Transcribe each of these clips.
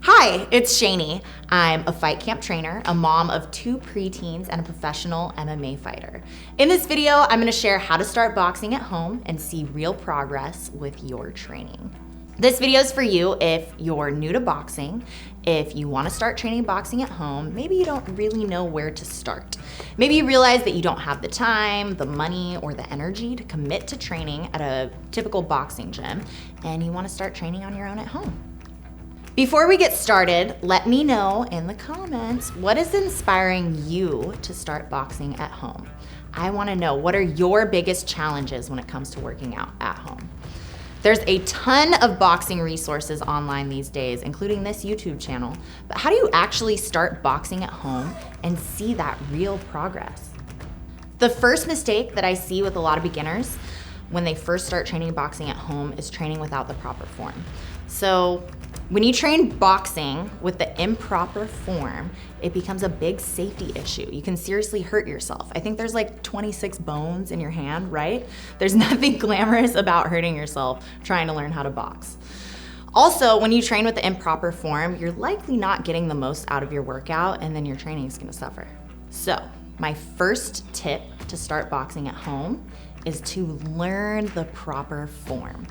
Hi, it's Shanie. I'm a FightCamp trainer, a mom of 2 preteens, and a professional MMA fighter. In this video, I'm gonna share how to start boxing at home and see real progress with your training. This video is for you if you're new to boxing, if you wanna start training boxing at home, maybe you don't really know where to start. Maybe you realize that you don't have the time, the money, or the energy to commit to training at a typical boxing gym, and you wanna start training on your own at home. Before we get started, let me know in the comments what is inspiring you to start boxing at home. I wanna know, what are your biggest challenges when it comes to working out at home? There's a ton of boxing resources online these days, including this YouTube channel, but how do you actually start boxing at home and see that real progress? The first mistake that I see with a lot of beginners when they first start training boxing at home is training without the proper form. So when you train boxing with the improper form, it becomes a big safety issue. You can seriously hurt yourself. I think there's like 26 bones in your hand, right? There's nothing glamorous about hurting yourself trying to learn how to box. Also, when you train with the improper form, you're likely not getting the most out of your workout, and then your training is gonna suffer. So, my first tip to start boxing at home is to learn the proper form.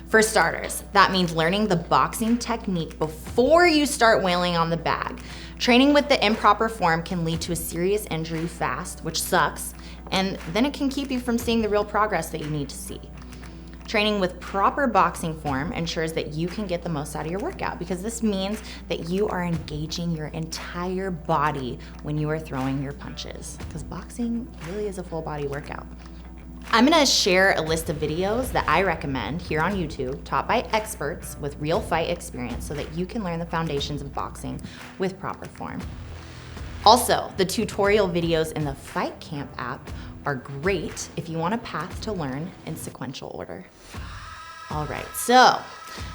For starters, that means learning the boxing technique before you start wailing on the bag. Training with the improper form can lead to a serious injury fast, which sucks, and then it can keep you from seeing the real progress that you need to see. Training with proper boxing form ensures that you can get the most out of your workout, because this means that you are engaging your entire body when you are throwing your punches, because boxing really is a full body workout. I'm gonna share a list of videos that I recommend here on YouTube, taught by experts with real fight experience, so that you can learn the foundations of boxing with proper form. Also, the tutorial videos in the FightCamp app are great if you want a path to learn in sequential order. All right, so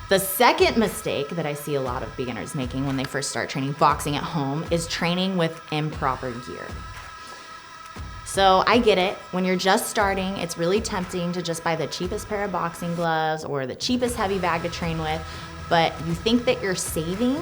the second mistake that I see a lot of beginners making when they first start training boxing at home is training with improper gear. So I get it, when you're just starting, it's really tempting to just buy the cheapest pair of boxing gloves or the cheapest heavy bag to train with, but you think that you're saving,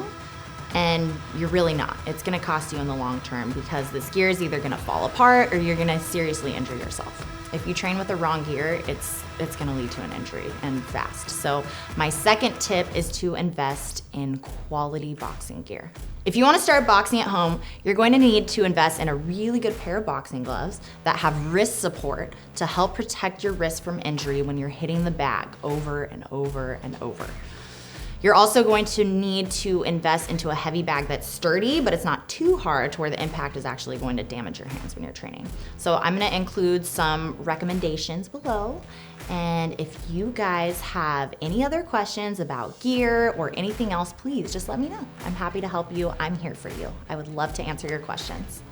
and you're really not. It's gonna cost you in the long term, because this gear is either gonna fall apart or you're gonna seriously injure yourself. If you train with the wrong gear, it's gonna lead to an injury, and fast. So my second tip is to invest in quality boxing gear. If you wanna start boxing at home, you're going to need to invest in a really good pair of boxing gloves that have wrist support to help protect your wrist from injury when you're hitting the bag over and over and over. You're also going to need to invest into a heavy bag that's sturdy, but it's not too hard to where the impact is actually going to damage your hands when you're training. So I'm gonna include some recommendations below. And if you guys have any other questions about gear or anything else, please just let me know. I'm happy to help you. I'm here for you. I would love to answer your questions.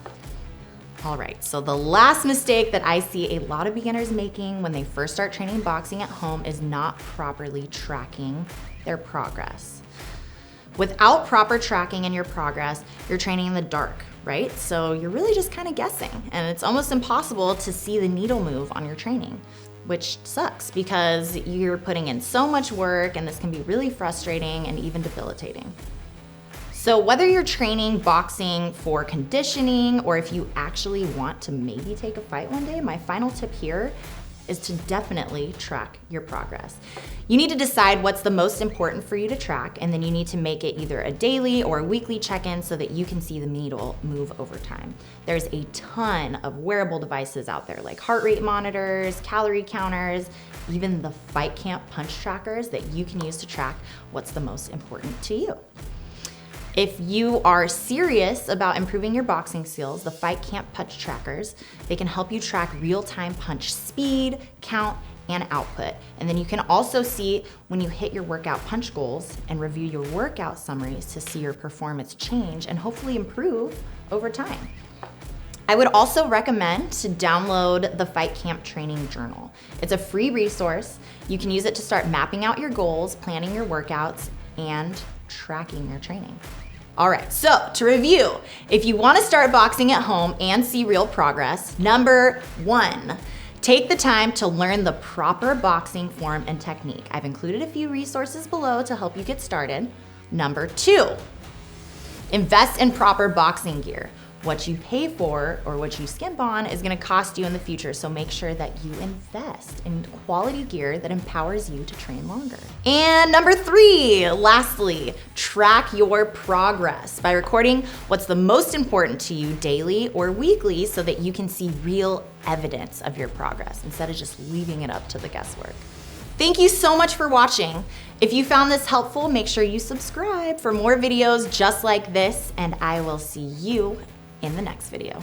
All right, so the last mistake that I see a lot of beginners making when they first start training boxing at home is not properly tracking their progress. Without proper tracking in your progress, you're training in the dark, right? So you're really just kind of guessing, and it's almost impossible to see the needle move on your training, which sucks because you're putting in so much work, and this can be really frustrating and even debilitating. So whether you're training boxing for conditioning or if you actually want to maybe take a fight one day, my final tip here is to definitely track your progress. You need to decide what's the most important for you to track, and then you need to make it either a daily or a weekly check-in so that you can see the needle move over time. There's a ton of wearable devices out there, like heart rate monitors, calorie counters, even the FightCamp punch trackers that you can use to track what's the most important to you. If you are serious about improving your boxing skills, the FightCamp punch trackers, they can help you track real-time punch speed, count, and output. And then you can also see when you hit your workout punch goals and review your workout summaries to see your performance change and hopefully improve over time. I would also recommend to download the FightCamp Training Journal. It's a free resource. You can use it to start mapping out your goals, planning your workouts, and tracking your training. All right, so to review, if you want to start boxing at home and see real progress, number 1, take the time to learn the proper boxing form and technique. I've included a few resources below to help you get started. Number 2, Invest in proper boxing gear. What you pay for or what you skimp on is gonna cost you in the future, so make sure that you invest in quality gear that empowers you to train longer. And number 3, lastly, track your progress by recording what's the most important to you daily or weekly so that you can see real evidence of your progress instead of just leaving it up to the guesswork. Thank you so much for watching. If you found this helpful, make sure you subscribe for more videos just like this, and I will see you in the next video.